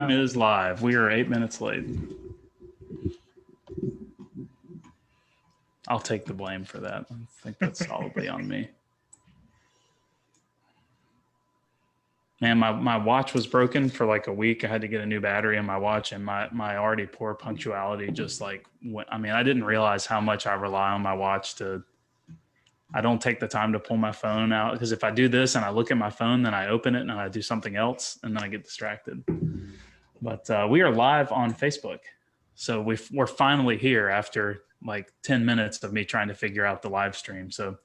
Stream is live. We are 8 minutes late. I'll take the blame for that. I think that's solidly on me. Man, my watch was broken for like a week. I had to get a new battery in my watch, and my already poor punctuality just like went. I mean, I didn't realize how much I rely on my watch to. I don't take the time to pull my phone out, because if I do this and I look at my phone, then I open it and I do something else, and then I get distracted. But we are live on Facebook. So we're finally here after like 10 minutes of me trying to figure out the live stream. So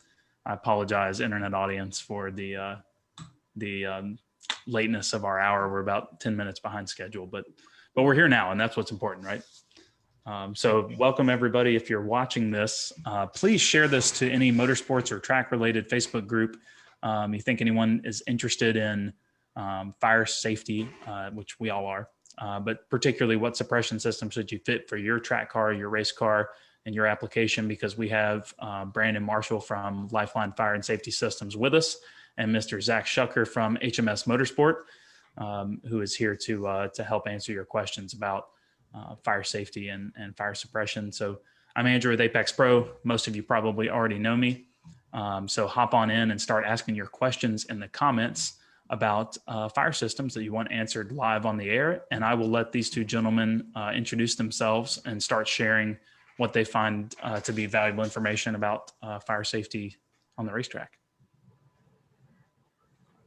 I apologize, internet audience, for the lateness of our hour. We're about 10 minutes behind schedule, but we're here now, and that's what's important, right? So welcome everybody. If you're watching this, please share this to any motorsports or track related Facebook group. You think anyone is interested in fire safety, which we all are, but particularly what suppression system should you fit for your track car, your race car, and your application, because we have Brandon Marshall from Lifeline Fire and Safety Systems with us, and Mr. Zach Schucker from HMS Motorsport, who is here to help answer your questions about fire safety and fire suppression. So I'm Andrew with Apex Pro. Most of you probably already know me. So hop on in and start asking your questions in the comments about fire systems that you want answered live on the air. And I will let these two gentlemen introduce themselves and start sharing what they find to be valuable information about fire safety on the racetrack.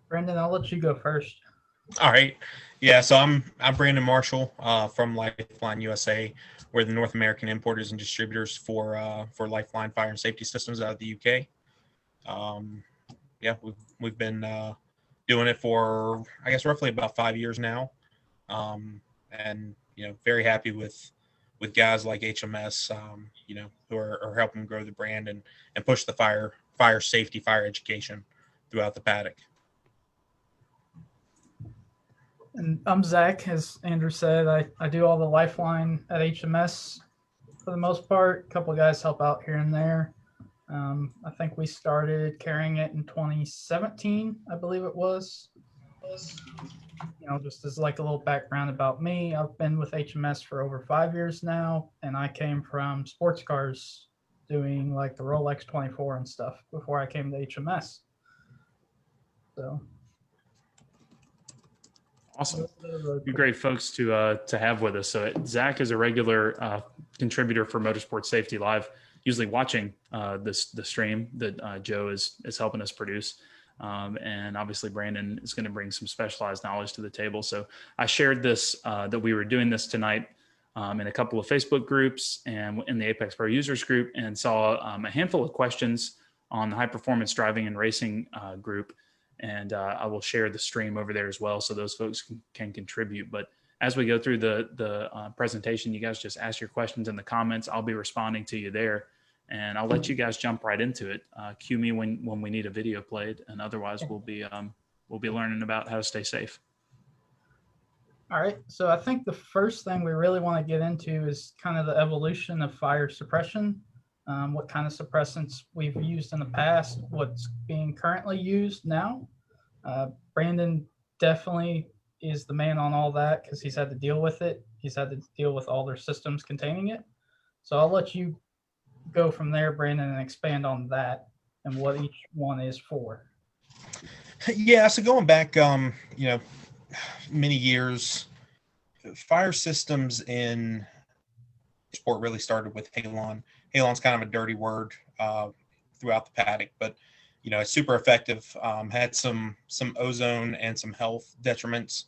Brendan, I'll let you go first. All right. Yeah, so I'm Brandon Marshall from Lifeline USA. We're the North American importers and distributors for Lifeline Fire and Safety Systems out of the UK. We've been doing it for, I guess, roughly about 5 years now, and very happy with guys like HMS, who are helping grow the brand and push the fire safety, fire education throughout the paddock. And I'm Zach, as Andrew said. I do all the Lifeline at HMS for the most part. A couple of guys help out here and there. I think we started carrying it in 2017, I believe it was. Just as like a little background about me, I've been with HMS for over 5 years now, and I came from sports cars doing like the Rolex 24 and stuff before I came to HMS. So. Awesome. You're great folks to have with us. So Zach is a regular contributor for Motorsports Safety Live, usually watching the stream that Joe is helping us produce. And obviously Brandon is going to bring some specialized knowledge to the table. So I shared this, that we were doing this tonight in a couple of Facebook groups and in the Apex Pro users group, and saw a handful of questions on the high performance driving and racing group. And I will share the stream over there as well, so those folks can contribute. But as we go through the presentation, you guys just ask your questions in the comments. I'll be responding to you there, and I'll let you guys jump right into it. Cue me when we need a video played, and otherwise we'll be learning about how to stay safe. All right. So I think the first thing we really want to get into is kind of the evolution of fire suppression. What kind of suppressants we've used in the past, what's being currently used now. Brandon definitely is the man on all that, because he's had to deal with it. He's had to deal with all their systems containing it. So I'll let you go from there, Brandon, and expand on that and what each one is for. Yeah, so going back, many years, fire systems in sport really started with halon. Halon's kind of a dirty word throughout the paddock, but it's super effective. Had some ozone and some health detriments.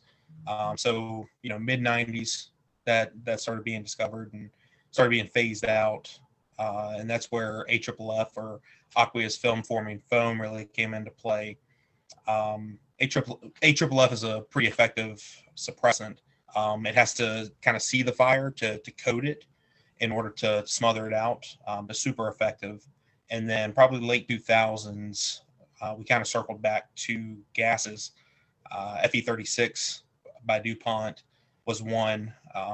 So mid 90s that started being discovered and started being phased out, and that's where AFFF, or aqueous film forming foam, really came into play. AFFF is a pretty effective suppressant. It has to kind of see the fire to coat it in order to smother it out, but super effective. And then probably late 2000s, we kind of circled back to gases. FE36 by DuPont was one.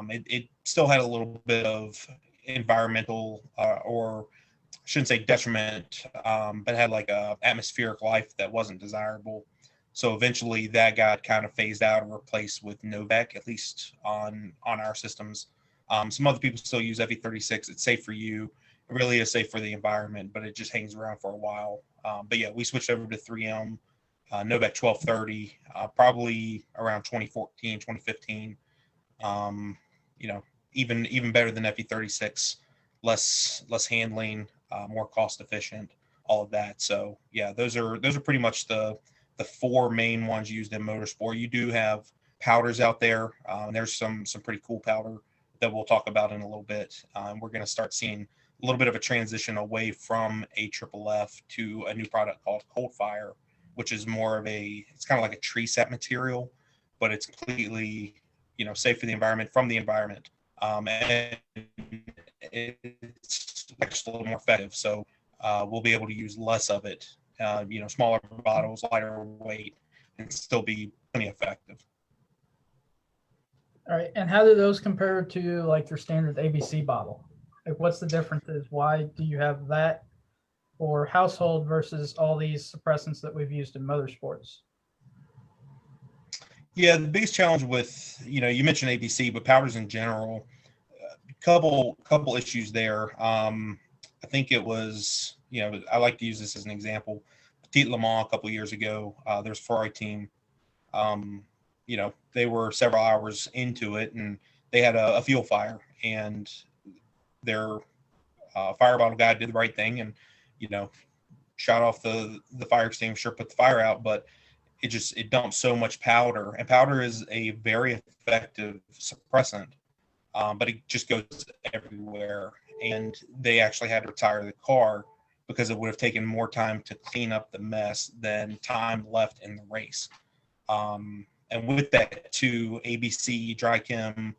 It still had a little bit of environmental, or I shouldn't say detriment, but had like a atmospheric life that wasn't desirable. So eventually that got kind of phased out and replaced with Novec, at least on our systems. Some other people still use FE36. It's safe for you. It really is safe for the environment, but it just hangs around for a while. But yeah, we switched over to 3M, Novec 1230, probably around 2014, 2015. Even better than FE36, less handling, more cost efficient, all of that. So yeah, those are pretty much the four main ones used in motorsport. You do have powders out there. There's some pretty cool powder that we'll talk about in a little bit. We're going to start seeing a little bit of a transition away from AFFF to a new product called Cold Fire, which is more of it's kind of like a tree sap material, but it's completely, safe for the environment, from the environment. And it's actually a little more effective. So we'll be able to use less of it, smaller bottles, lighter weight, and still be plenty effective. All right. And how do those compare to like your standard ABC bottle? Like, what's the differences? Why do you have that for household versus all these suppressants that we've used in motorsports? Yeah, the biggest challenge with, you mentioned ABC, but powders in general, couple issues there. I think it was, I like to use this as an example. Petit Le Mans a couple of years ago, there's a Ferrari team. They were several hours into it, and they had a fuel fire, and their fire bottle guy did the right thing and, shot off the fire extinguisher, put the fire out, but it dumped so much powder, and powder is a very effective suppressant, but it just goes everywhere. And they actually had to retire the car because it would have taken more time to clean up the mess than time left in the race. And with that too, ABC, dry chem,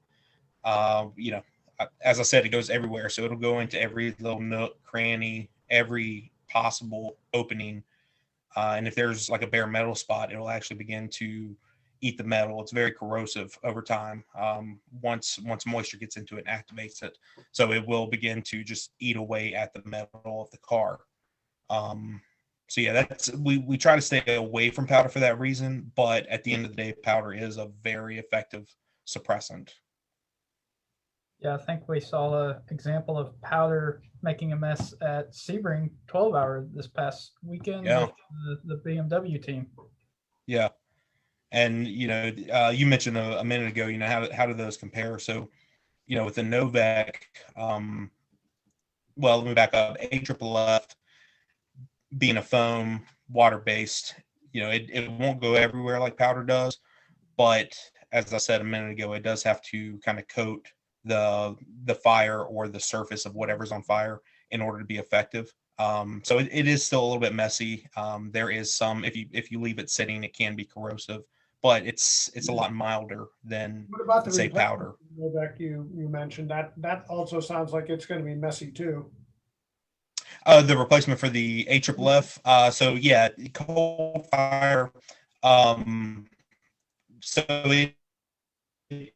as I said, it goes everywhere. So it'll go into every little nook, cranny, every possible opening. And if there's like a bare metal spot, it'll actually begin to eat the metal. It's very corrosive over time. Once moisture gets into it and activates it. So it will begin to just eat away at the metal of the car. So yeah, we try to stay away from powder for that reason, but at the end of the day, powder is a very effective suppressant. Yeah, I think we saw an example of powder making a mess at Sebring 12-hour this past weekend with the BMW team. Yeah. And, you mentioned a minute ago, how do those compare? So, with the Novec, let me back up. AFFF being a foam, water-based, it won't go everywhere like powder does. But as I said a minute ago, it does have to kind of coat the fire or the surface of whatever's on fire in order to be effective. So it is still a little bit messy. There is some, if you leave it sitting, it can be corrosive, but it's a lot milder than, what about the say, powder. Novec you mentioned? That also sounds like it's going to be messy too. The replacement for the AFFF. So yeah, Cold Fire. So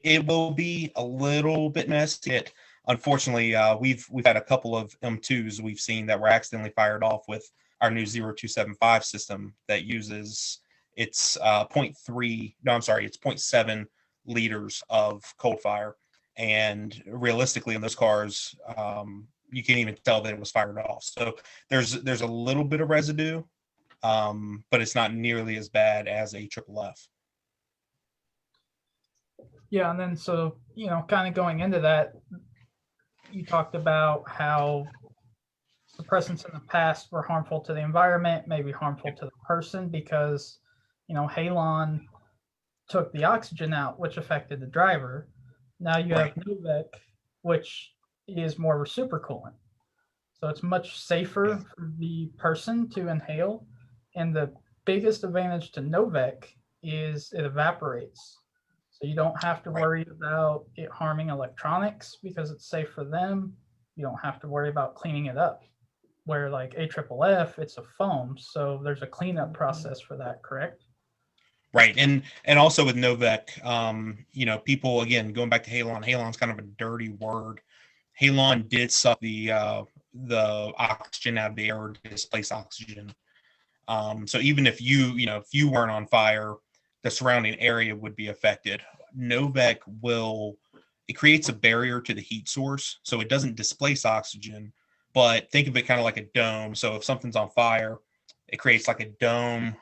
it will be a little bit messy. Unfortunately, we've had a couple of M2s we've seen that were accidentally fired off with our new 0275 system that uses it's 0.7 liters of Cold Fire, and realistically in those cars, you can't even tell that it was fired off. So there's a little bit of residue, but it's not nearly as bad as AFFF. Yeah, and then so, kind of going into that, you talked about how suppressants in the past were harmful to the environment, maybe harmful to the person because, halon took the oxygen out, which affected the driver. Now you have Novec, which is more of a supercoolant. So it's much safer for the person to inhale. And the biggest advantage to Novec is it evaporates. So you don't have to worry about it harming electronics because it's safe for them. You don't have to worry about cleaning it up. Where like AFFF, it's a foam, so there's a cleanup process for that, correct? Right, and also with Novec, people, again, going back to halon's kind of a dirty word. Halon did suck the oxygen out of the air to displace oxygen. So even if if you weren't on fire, the surrounding area would be affected. Novec it creates a barrier to the heat source, so it doesn't displace oxygen, but think of it kind of like a dome. So if something's on fire, it creates like a dome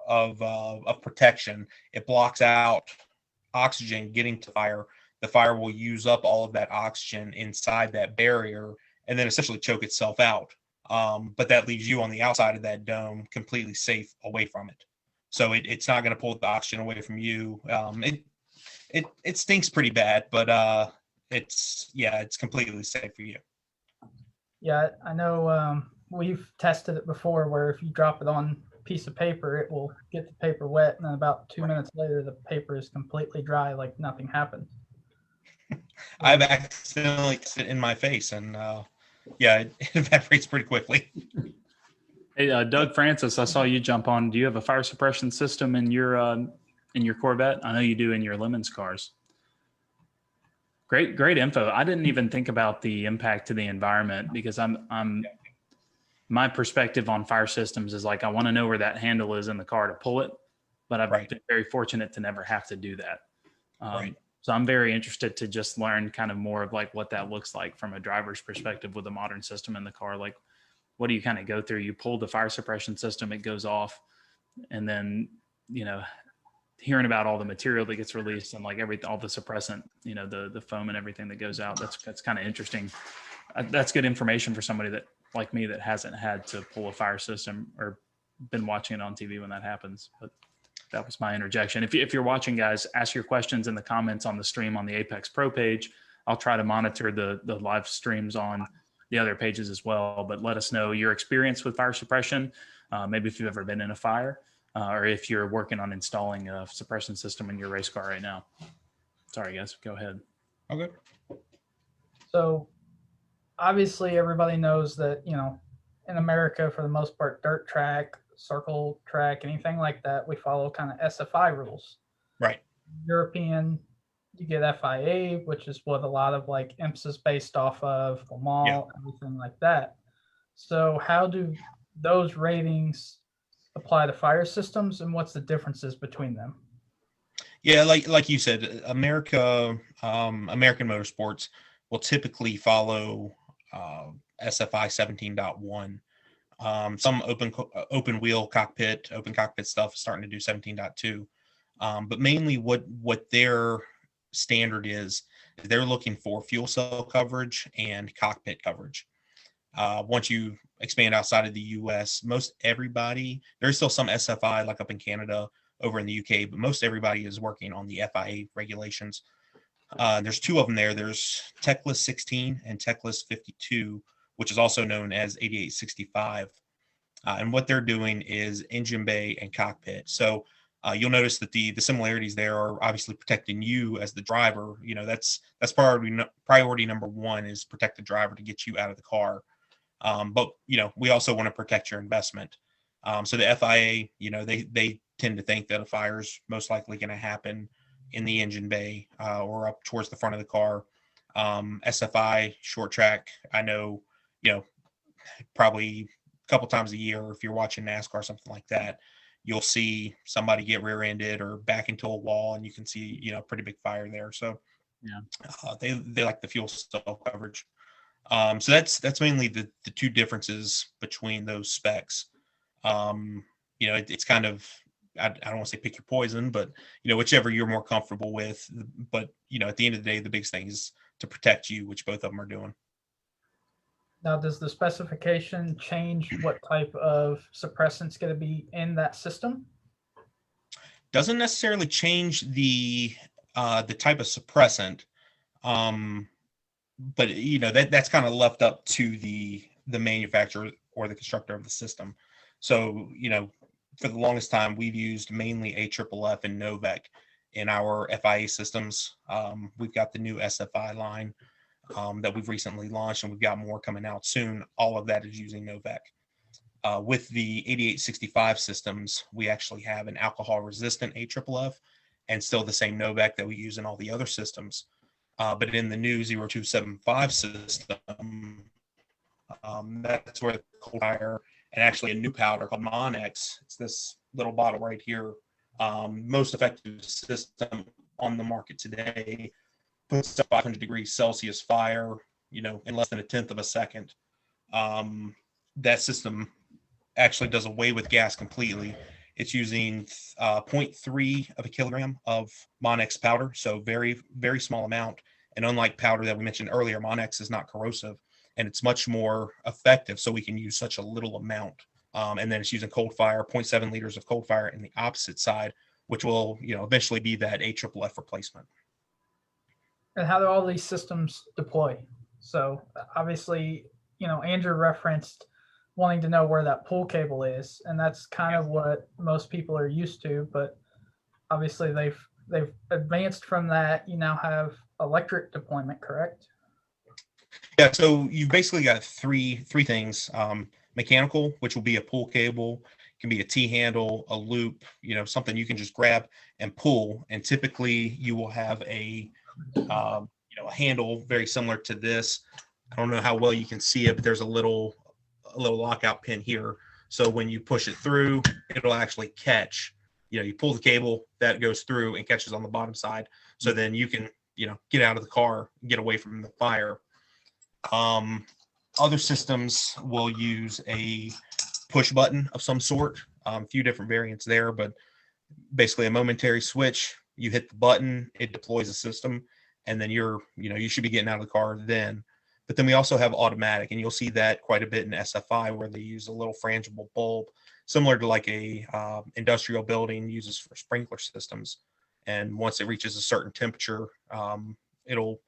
of protection. It blocks out oxygen getting to fire. The fire will use up all of that oxygen inside that barrier and then essentially choke itself out. But that leaves you on the outside of that dome completely safe away from it. So it's not going to pull the oxygen away from you. It stinks pretty bad, but it's completely safe for you. Yeah, I know we've tested it before where if you drop it on a piece of paper, it will get the paper wet, and then about 2 minutes later, the paper is completely dry, like nothing happened. I've accidentally sit in my face, and it evaporates pretty quickly. Hey, Doug Francis, I saw you jump on. Do you have a fire suppression system in your Corvette? I know you do in your Lemons cars. Great info. I didn't even think about the impact to the environment because my perspective on fire systems is like I want to know where that handle is in the car to pull it, but I've been very fortunate to never have to do that. So I'm very interested to just learn kind of more of like what that looks like from a driver's perspective with a modern system in the car. Like, what do you kind of go through? You pull the fire suppression system, it goes off, and then hearing about all the material that gets released and like all the suppressant, the foam and everything that goes out. That's kind of interesting. That's good information for somebody that like me that hasn't had to pull a fire system or been watching it on TV when that happens. But that was my interjection. If you're watching, guys, ask your questions in the comments on the stream on the Apex Pro page. I'll try to monitor the live streams on the other pages as well, but let us know your experience with fire suppression. Maybe if you've ever been in a fire, or if you're working on installing a suppression system in your race car right now. Sorry, guys, go ahead. Okay. So obviously everybody knows that, in America, for the most part, dirt track, circle track, anything like that, we follow kind of SFI rules. Right. European, you get FIA, which is what a lot of like IMSA is based off of, Le Mans, everything like that. So how do those ratings apply to fire systems, and what's the differences between them? Yeah, like you said, American Motorsports will typically follow SFI 17.1. Some open wheel cockpit, open cockpit stuff is starting to do 17.2. But mainly what their standard is they're looking for fuel cell coverage and cockpit coverage. Once you expand outside of the US, most everybody, there's still some SFI like up in Canada, over in the UK, but most everybody is working on the FIA regulations. There's two of them there. There's Teclis 16 and Teclis 52, which is also known as 8865. And what they're doing is engine bay and cockpit. So you'll notice that the similarities there are obviously protecting you as the driver. That's priority number one is protect the driver to get you out of the car. But we also want to protect your investment. So the FIA, they tend to think that a fire is most likely going to happen in the engine bay or up towards the front of the car. SFI short track, I know, probably a couple times a year, if you're watching NASCAR or something like that, you'll see somebody get rear-ended or back into a wall, and you can see, pretty big fire there. So they like the fuel cell coverage. So that's mainly the two differences between those specs. It's kind of, I don't want to say pick your poison, but whichever you're more comfortable with. But at the end of the day, the biggest thing is to protect you, which both of them are doing. Now, does the specification change what type of suppressant's going to be in that system? Doesn't necessarily change the type of suppressant, but that's kind of left up to the manufacturer or the constructor of the system. So for the longest time, we've used mainly AFFF and Novec in our FIA systems. We've got the new SFI line that we've recently launched, and we've got more coming out soon. All of that is using Novec. With the 8865 systems, we actually have an alcohol-resistant AFFF and still the same Novec that we use in all the other systems. But in the new 0275 system, that's where the cold fire and actually a new powder called Monex. It's this little bottle right here. Most effective system on the market today. Puts up 500 degrees Celsius fire, in less than a tenth of a second. That system actually does away with gas completely. It's using 0.3 of a kilogram of Monex powder, so very, very small amount. And unlike powder that we mentioned earlier, Monex is not corrosive, and it's much more effective, so we can use such a little amount. And then it's using cold fire, 0.7 liters of cold fire in the opposite side, which will, eventually be that AFFF replacement. And how do all these systems deploy? So obviously, Andrew referenced wanting to know where that pull cable is, and that's kind of what most people are used to. But obviously, they've advanced from that. You now have electric deployment, correct? Yeah. So you've basically got three things: mechanical, which will be a pull cable, can be a T handle, a loop, something you can just grab and pull. And typically, you will have a handle very similar to this. I don't know how well you can see it, but there's a little lockout pin here. So when you push it through, it'll actually catch. You pull the cable, that goes through and catches on the bottom side. So then you can, get out of the car, get away from the fire. Other systems will use a push button of some sort. A few different variants there, but basically a momentary switch. You hit the button, it deploys the system, and then you should be getting out of the car then. But then we also have automatic, and you'll see that quite a bit in SFI, where they use a little frangible bulb, similar to like a industrial building uses for sprinkler systems. And once it reaches a certain temperature, it'll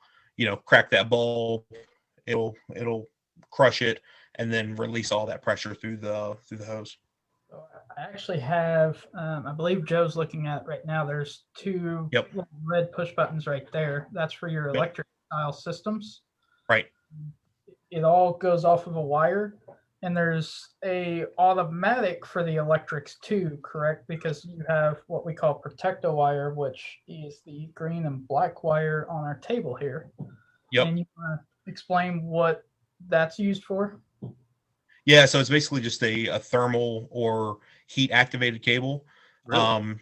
crack that bulb, it'll crush it, and then release all that pressure through the hose. I actually have, I believe Joe's looking at right now. There's two little red push buttons right there. That's for your electric style systems. Right. It all goes off of a wire, and there's a automatic for the electrics too, correct? Because you have what we call protecto wire, which is the green and black wire on our table here. Yep. And you want to explain what that's used for? Yeah, so it's basically just a thermal or heat activated cable. Really?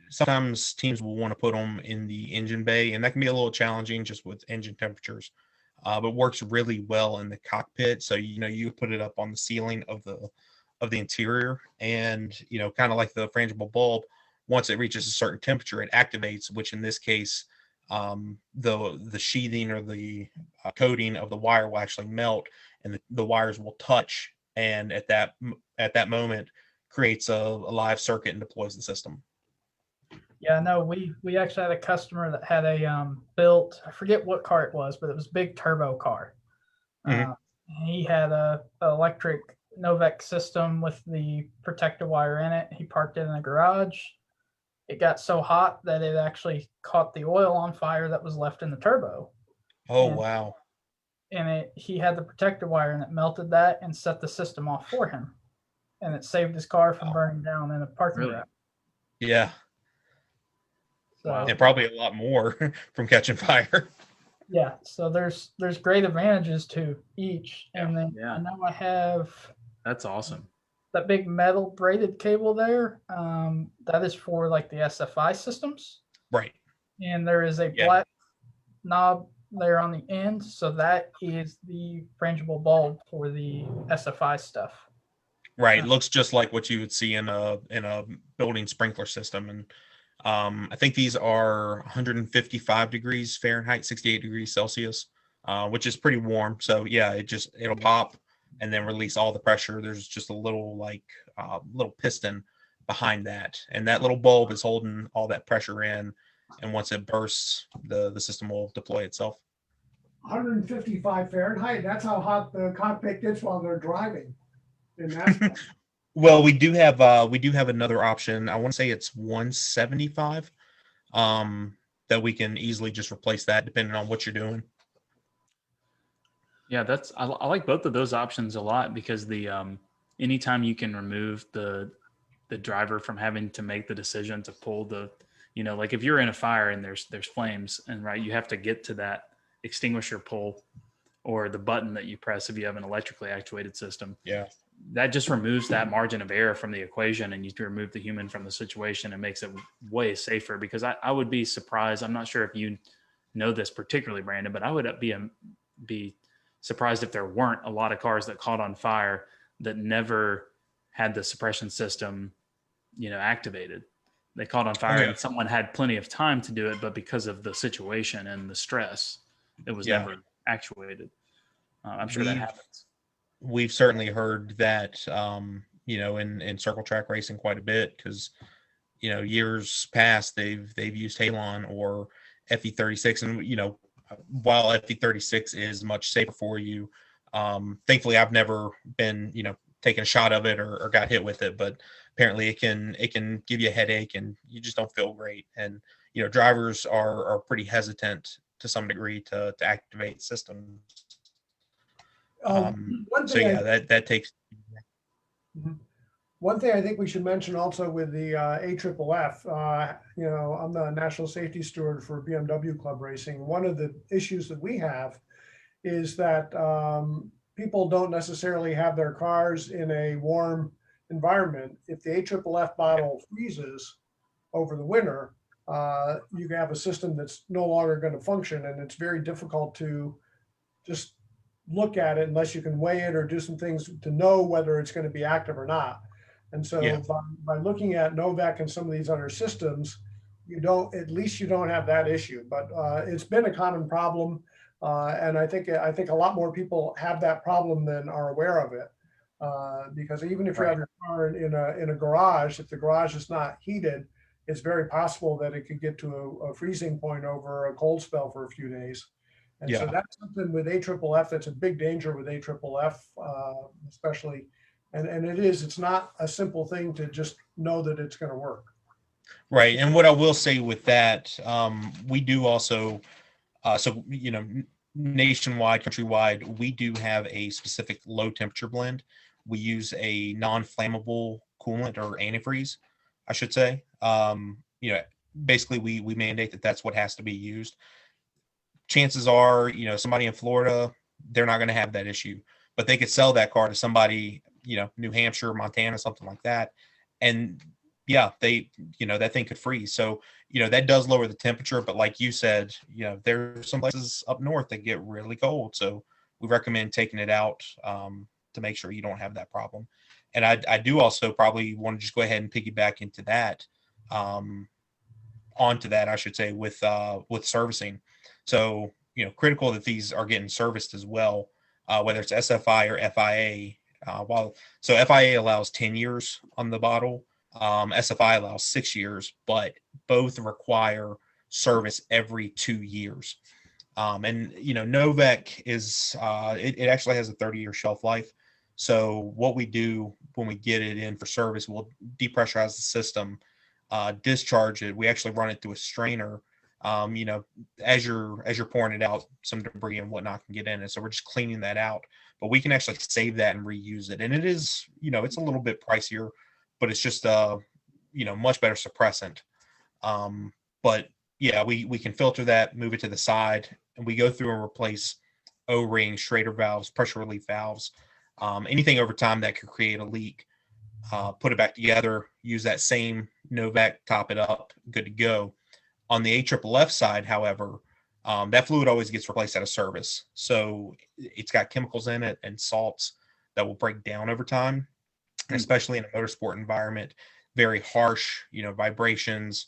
Sometimes teams will want to put them in the engine bay, and that can be a little challenging just with engine temperatures. But works really well in the cockpit. So you put it up on the ceiling of the interior, and kind of like the frangible bulb. Once it reaches a certain temperature, it activates. Which in this case, the sheathing or the coating of the wire will actually melt, and the wires will touch. And at that moment, creates a live circuit and deploys the system. Yeah, no, we actually had a customer that had a built, I forget what car it was, but it was a big turbo car. Mm-hmm. He had a electric Novec system with the protective wire in it. He parked it in the garage. It got so hot that it actually caught the oil on fire that was left in the turbo. Oh, wow. And he had the protective wire, and it melted that and set the system off for him. And it saved his car from burning down in a parking garage. Yeah. So, and probably a lot more from catching fire. Yeah, so there's great advantages to each. And then I know I have that's awesome. That big metal braided cable there. That is for like the SFI systems. Right. And there is a black knob there on the end. So that is the frangible bulb for the SFI stuff. Right. It looks just like what you would see in a building sprinkler system. And I think these are 155 degrees Fahrenheit, 68 degrees Celsius, which is pretty warm. So yeah, it'll pop and then release all the pressure. There's just a little little piston behind that, and that little bulb is holding all that pressure in. And once it bursts, the system will deploy itself. 155 Fahrenheit. That's how hot the cockpit gets while they're driving. Well, we do have another option. I want to say it's 175. That we can easily just replace that depending on what you're doing. Yeah, I like both of those options a lot, because the anytime you can remove the driver from having to make the decision to pull the, like if you're in a fire and there's flames, and you have to get to that extinguisher pull or the button that you press if you have an electrically actuated system. Yeah. that just removes that margin of error from the equation, and you remove the human from the situation and makes it way safer. Because I would be surprised. I'm not sure if you know this particularly, Brandon, but I would be surprised if there weren't a lot of cars that caught on fire that never had the suppression system, activated. They caught on fire and someone had plenty of time to do it, but because of the situation and the stress, it was never actuated. I'm sure that happens. We've certainly heard that, in circle track racing quite a bit, because, years past they've used Halon or FE36, and while FE36 is much safer for you, thankfully I've never been, taken a shot of it or got hit with it, but apparently it can give you a headache and you just don't feel great. And, drivers are pretty hesitant to some degree to activate systems. That takes. One thing I think we should mention also with the AFFF, I'm the national safety steward for BMW Club Racing. One of the issues that we have is that people don't necessarily have their cars in a warm environment. If the AFFF bottle freezes over the winter, you can have a system that's no longer going to function, and it's very difficult to just look at it unless you can weigh it or do some things to know whether it's going to be active or not. And so by looking at Novak and some of these other systems, at least you don't have that issue. But it's been a common problem, and I think a lot more people have that problem than are aware of it. Because even if you have your car in a garage, if the garage is not heated, it's very possible that it could get to a freezing point over a cold spell for a few days. And so that's something with AFFF that's a big danger with AFFF, especially. And it's not a simple thing to just know that it's going to work. Right. And what I will say with that, we do also, nationwide, countrywide, we do have a specific low temperature blend. We use a non-flammable coolant or antifreeze, I should say. Basically we mandate that that's what has to be used. Chances are, somebody in Florida, they're not going to have that issue, but they could sell that car to somebody, New Hampshire, Montana, something like that. And that thing could freeze. So, that does lower the temperature, but like you said, there's some places up north that get really cold. So we recommend taking it out to make sure you don't have that problem. And I do also probably want to just go ahead and piggyback into that, onto that, I should say, with servicing. So, critical that these are getting serviced as well, whether it's SFI or FIA. So FIA allows 10 years on the bottle. SFI allows 6 years, but both require service every 2 years. And Novak is it actually has a 30-year shelf life. So what we do when we get it in for service, we'll depressurize the system, discharge it. We actually run it through a strainer. As you're pouring it out, some debris and whatnot can get in it. So we're just cleaning that out. But we can actually save that and reuse it. And it is, it's a little bit pricier, but it's just much better suppressant. But yeah, we can filter that, move it to the side, and we go through and replace O-rings, Schrader valves, pressure relief valves, anything over time that could create a leak. Put it back together, use that same Novak, top it up, good to go. On the AFFF side, however, that fluid always gets replaced at a service. So it's got chemicals in it and salts that will break down over time, especially in a motorsport environment, very harsh, vibrations,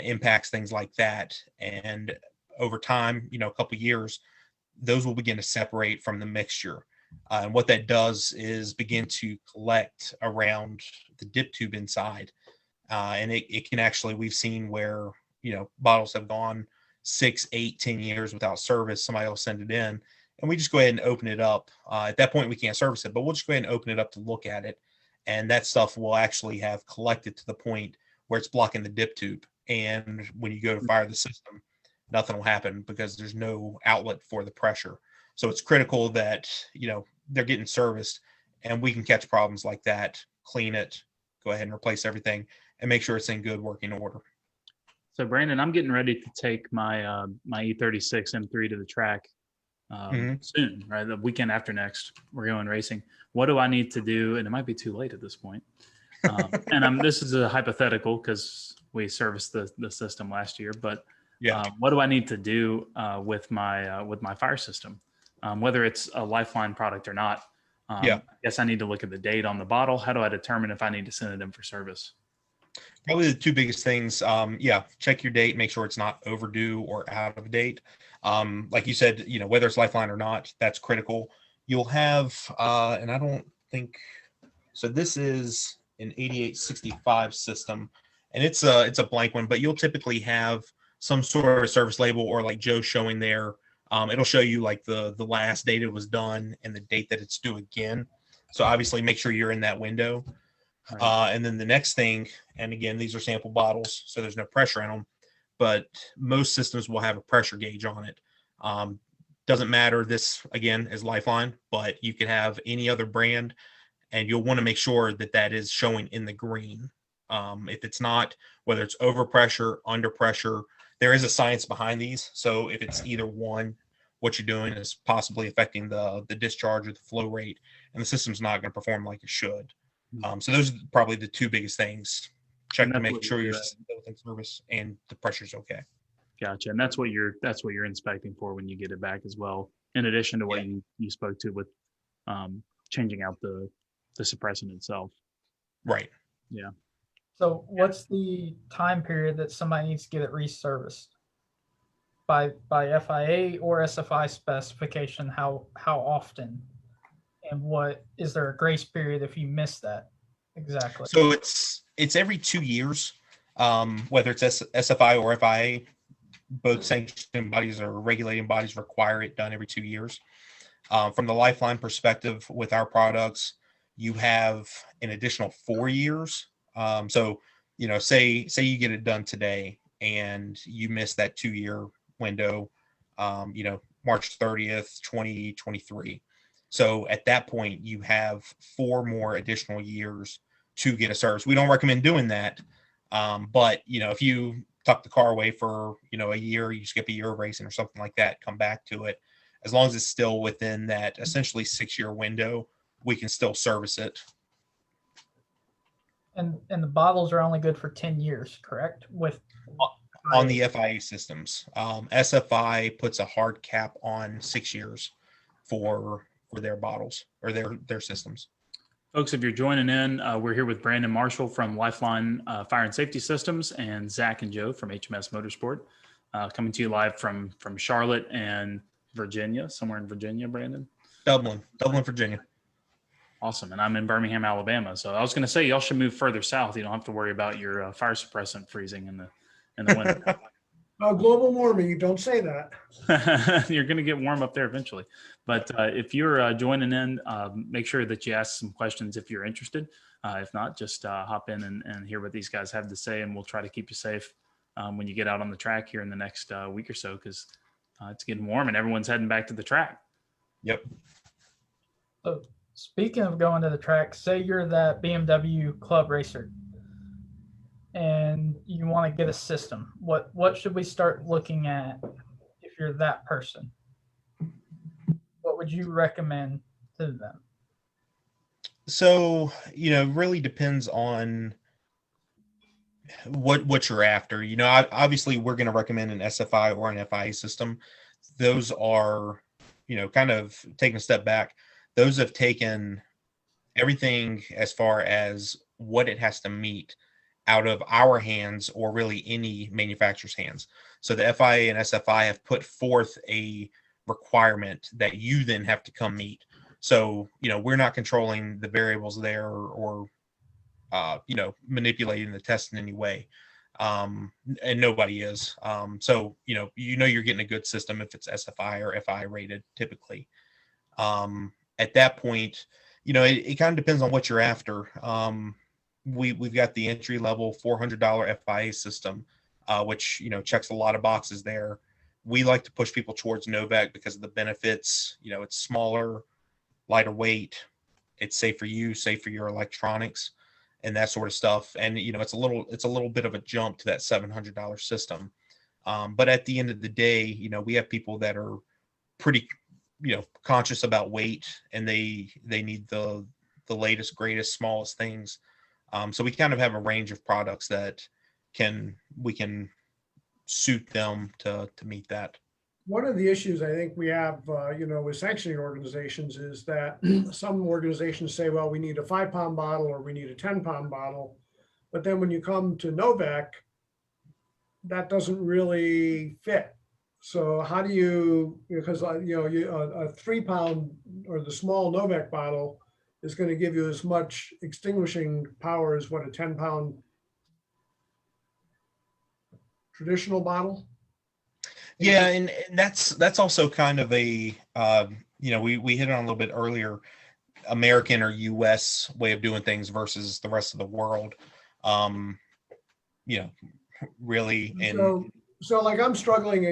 impacts, things like that. And over time, a couple of years, those will begin to separate from the mixture. And what that does is begin to collect around the dip tube inside. And it can actually, we've seen where, bottles have gone 6, 8, 10 years without service. Somebody will send it in and we just go ahead and open it up. At that point, we can't service it, but we'll just go ahead and open it up to look at it. And that stuff will actually have collected to the point where it's blocking the dip tube. And when you go to fire the system, nothing will happen because there's no outlet for the pressure. So it's critical that, they're getting serviced and we can catch problems like that, clean it, go ahead and replace everything and make sure it's in good working order. So Brandon, I'm getting ready to take my my E36 M3 to the track soon, right? The weekend after next, we're going racing. What do I need to do? And it might be too late at this point. This is a hypothetical because we serviced the system last year, but what do I need to do with my fire system? Whether it's a Lifeline product or not, I guess I need to look at the date on the bottle. How do I determine if I need to send it in for service? Probably the two biggest things. Check your date, make sure it's not overdue or out of date. Like you said, whether it's Lifeline or not, that's critical. You'll have, and I don't think, so this is an 8865 system, and it's a blank one, but you'll typically have some sort of service label, or like Joe showing there. It'll show you like the last date it was done and the date that it's due again. So obviously make sure you're in that window. Right. And then the next thing, and again, these are sample bottles, so there's no pressure in them, but most systems will have a pressure gauge on it. Doesn't matter, this again is Lifeline, but you could have any other brand, and you'll want to make sure that that is showing in the green. If it's not, whether it's over pressure, under pressure, there is a science behind these. So if it's either one, what you're doing is possibly affecting the discharge or the flow rate, and the system's not going to perform like it should. So those are probably the two biggest things. Check to make sure you're in service and the pressure's okay. Gotcha. And that's what you're inspecting for when you get it back as well. In addition to what you spoke to with changing out the suppressant itself. Right. Yeah. So what's the time period that somebody needs to get it reserviced? By FIA or SFI specification, how often? And what is there a grace period if you miss that? Exactly. So it's every 2 years, whether it's SFI or FIA. Both sanctioning bodies or regulating bodies require it done every 2 years. From the Lifeline perspective, with our products, you have an additional 4 years. So say you get it done today and you miss that 2 year window, March 30th, 2023. So at that point, you have 4 more additional years to get a service. We don't recommend doing that. But if you tuck the car away for, a year, you skip a year of racing or something like that, come back to it, as long as it's still within that essentially 6 year window, we can still service it. And the bottles are only good for 10 years, correct? On the FIA systems, SFI puts a hard cap on 6 years for their bottles or their systems. Folks, if you're joining in, we're here with Brandon Marshall from Lifeline Fire and Safety Systems and Zach and Joe from HMS Motorsport, coming to you live from Charlotte and Virginia, somewhere in Virginia, Brandon? Dublin, Virginia. Awesome. And I'm in Birmingham, Alabama. So I was going to say, y'all should move further south. You don't have to worry about your fire suppressant freezing in the winter. Global warming, don't say that. You're going to get warm up there eventually. But if you're joining in, make sure that you ask some questions if you're interested. If not, just hop in and hear what these guys have to say, and we'll try to keep you safe when you get out on the track here in the next week or so, because it's getting warm and everyone's heading back to the track. Yep. So speaking of going to the track, say you're that BMW club racer and you want to get a system. What should we start looking at if you're that person? What would you recommend to them? So, really depends on what you're after. Obviously we're going to recommend an SFI or an FIA system. Those are, kind of taking a step back. Those have taken everything as far as what it has to meet out of our hands, or really any manufacturer's hands. So the FIA and SFI have put forth a requirement that you then have to come meet. So, we're not controlling the variables there or manipulating the test in any way. And nobody is. So, you're getting a good system if it's SFI or FI rated typically. At that point, it kind of depends on what you're after. We've got the entry level $400 FIA system, which, checks a lot of boxes there. We like to push people towards Novak because of the benefits. It's smaller, lighter weight. It's safe for you, safe for your electronics and that sort of stuff. And, it's a little bit of a jump to that $700 system. But at the end of the day, we have people that are pretty conscious about weight, and they need the latest, greatest, smallest things. So we kind of have a range of products that we can suit them to meet that. One of the issues I think we have, with sanctioning organizations is that some organizations say, well, we need a 5-pound bottle or we need a 10-pound bottle. But then when you come to Novec, that doesn't really fit. So how do you, because a 3-pound or the small Novec bottle is going to give you as much extinguishing power as what a 10-pound traditional bottle? Yeah, and that's also kind of a we hit it on a little bit earlier, American or U.S. way of doing things versus the rest of the world. Really, and so like I'm struggling,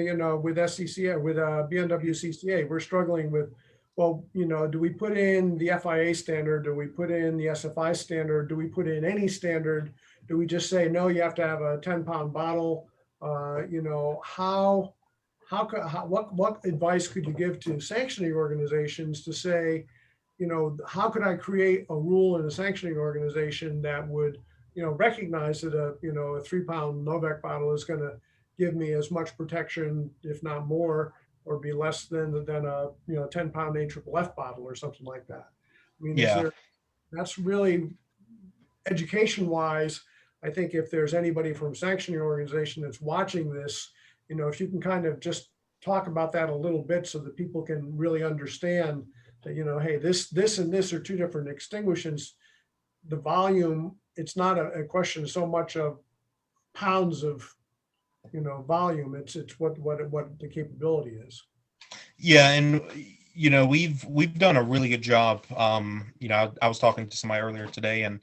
with SCCA, with BMW CCA, we're struggling with, well, do we put in the FIA standard? Do we put in the SFI standard? Do we put in any standard? Do we just say, no, you have to have a 10-pound bottle? What advice could you give to sanctioning organizations to say, how could I create a rule in a sanctioning organization that would, recognize that a 3-pound Novec bottle is going to give me as much protection, if not more, or be less than a 10-pound AFFF bottle or something like that. I mean, that's really education wise. I think if there's anybody from sanctioning organization that's watching this, if you can kind of just talk about that a little bit so that people can really understand that, hey, this and this are two different extinguishants. The volume, it's not a question so much of pounds of, volume. It's what the capability is. Yeah, and we've done a really good job. I was talking to somebody earlier today, and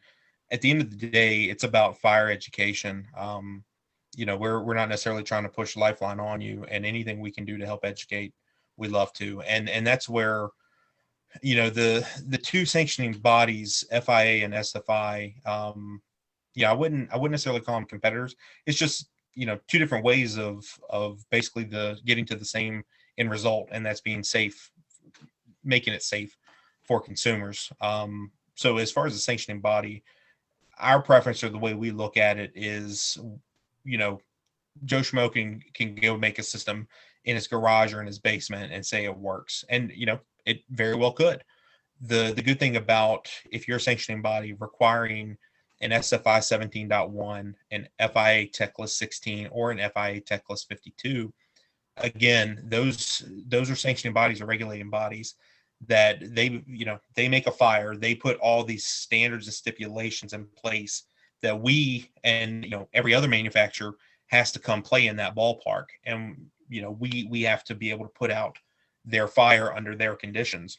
at the end of the day, it's about fire education. We're not necessarily trying to push Lifeline on you, and anything we can do to help educate, we love to. And that's where, the two sanctioning bodies, FIA and SFI, I wouldn't necessarily call them competitors. It's just, two different ways of basically getting to the same end result, and that's being safe, making it safe for consumers. So as far as the sanctioning body, our preference, or the way we look at it, is, Joe Schmo can go make a system in his garage or in his basement and say it works. And, it very well could. The good thing about, if you're a sanctioning body requiring an SFI 17.1, an FIA Tech List 16, or an FIA Tech List 52, again, those are sanctioning bodies or regulating bodies that they make a fire. They put all these standards and stipulations in place that we and every other manufacturer has to come play in that ballpark, and we have to be able to put out their fire under their conditions.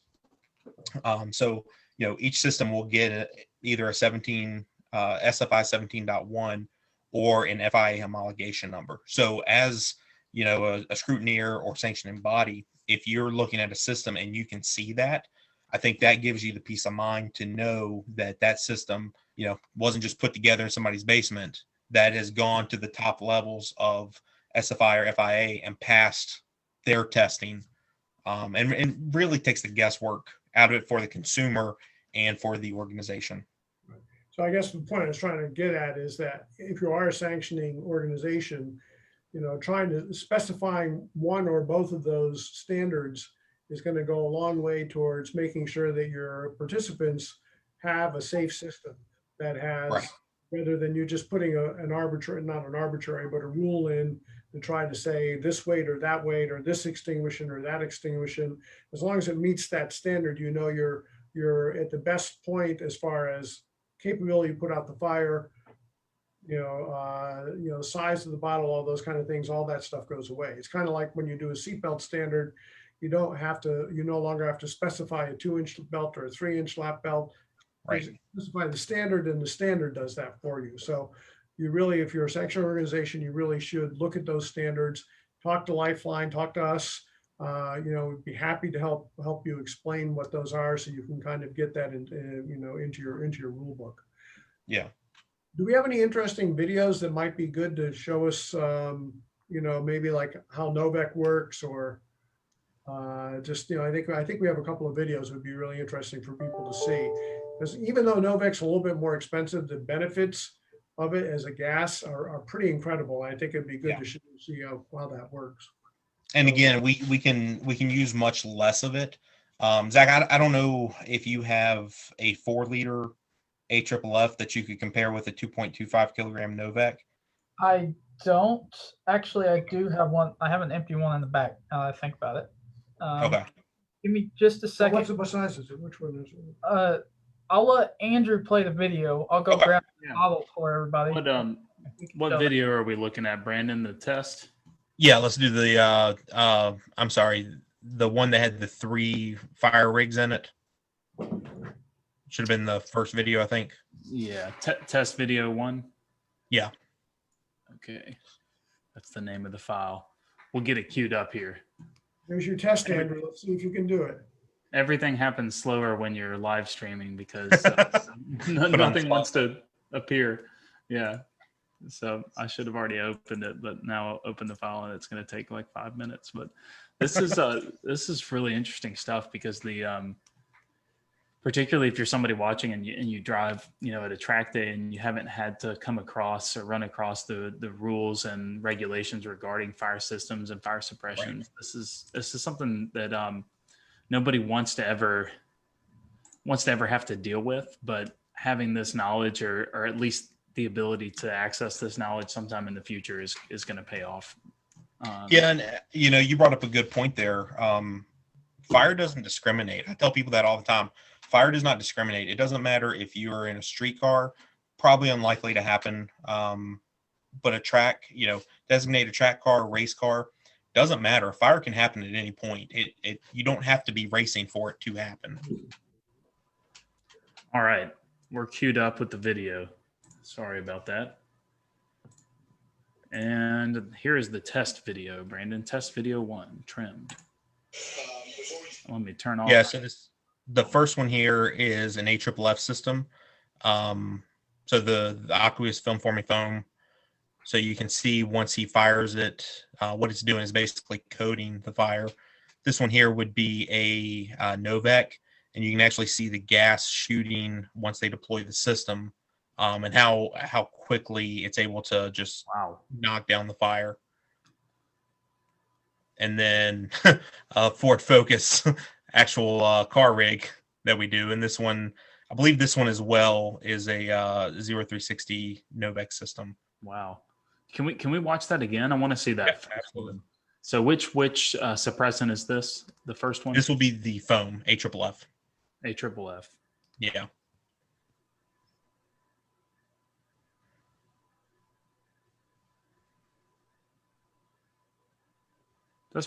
So each system will get either a 17 SFI 17.1 or an FIA homologation number. So as a scrutineer or sanctioning body, if you're looking at a system and you can see that, I think that gives you the peace of mind to know that system wasn't just put together in somebody's basement, that has gone to the top levels of SFI or FIA and passed their testing, and really takes the guesswork out of it for the consumer and for the organization. So I guess the point I was trying to get at is that if you are a sanctioning organization, trying to specifying one or both of those standards is going to go a long way towards making sure that your participants have a safe system that has, right, rather than you just putting not an arbitrary, but a rule in to try to say this weight or that weight or this extinguishing or that extinguishing. As long as it meets that standard, you're at the best point as far as capability to put out the fire, size of the bottle, all those kind of things, all that stuff goes away. It's kind of like when you do a seatbelt standard, you no longer have to specify a 2-inch belt or a 3-inch lap belt. Right. You specify the standard, and the standard does that for you. So you really, if you're a sanctioning organization, you really should look at those standards, talk to Lifeline, talk to us. We'd be happy to help you explain what those are, so you can kind of get that into your rule book. Yeah. Do we have any interesting videos that might be good to show us, maybe like how Novec works, or? Just, I think we have a couple of videos that would be really interesting for people to see. Because even though Novac's a little bit more expensive, the benefits of it as a gas are pretty incredible. I think it'd be good to see how that works. And again, we can use much less of it. Zach, I don't know if you have a 4-liter AFFF that you could compare with a 2.25 kilogram Novak. I don't actually. I do have one. I have an empty one in the back. Now that I think about it. Okay. Give me just a second. What size is it? Which one is it? I'll let Andrew play the video. I'll go grab the model for everybody. What video are we looking at, Brandon? The test? Yeah, let's do the I'm sorry, the one that had the 3 fire rigs in it. Should have been the first video, I think. Yeah, test video 1. Yeah. Okay, that's the name of the file. We'll get it queued up here. Here's your test, Andrew. Let's see if you can do it. Everything happens slower when you're live streaming because nothing wants to appear. Yeah. So I should have already opened it, but now I'll open the file and it's going to take like 5 minutes. But this is really interesting stuff because particularly if you're somebody watching and you drive, at a track day and you haven't had to come across or run across the rules and regulations regarding fire systems and fire suppression. Right. This is something that nobody wants to ever have to deal with, but having this knowledge or at least the ability to access this knowledge sometime in the future is going to pay off. And you brought up a good point there. Fire doesn't discriminate. I tell people that all the time. Fire does not discriminate. It doesn't matter if you are in a street car, probably unlikely to happen. But a track, designated track car, race car, doesn't matter. Fire can happen at any point. You don't have to be racing for it to happen. All right, we're queued up with the video. Sorry about that. And here is the test video, Brandon. Test video 1, trimmed. Let me turn off. Yeah, so the first one here is an AFFF system. So the aqueous film forming foam. So you can see once he fires it, what it's doing is basically coating the fire. This one here would be a Novak, and you can actually see the gas shooting once they deploy the system, and how quickly it's able to just knock down the fire. And then Ford Focus, actual car rig that we do. And this one, I believe this one as well is a 0360 Novak system. Wow. Can we watch that again? I want to see that. Yeah, absolutely. So which suppressant is this? The first one? This will be the foam, AFFF. AFFF. Yeah.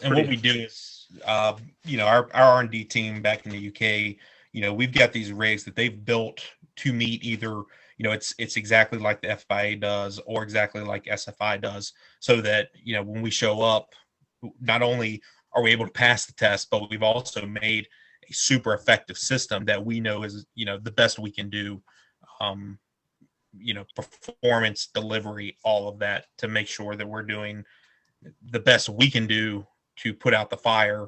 And what we do is, our R&D team back in the UK, we've got these rigs that they've built to meet either, it's exactly like the FIA does or exactly like SFI does, so that, when we show up, not only are we able to pass the test, but we've also made a super effective system that we know is, the best we can do, performance, delivery, all of that, to make sure that we're doing the best we can do to put out the fire,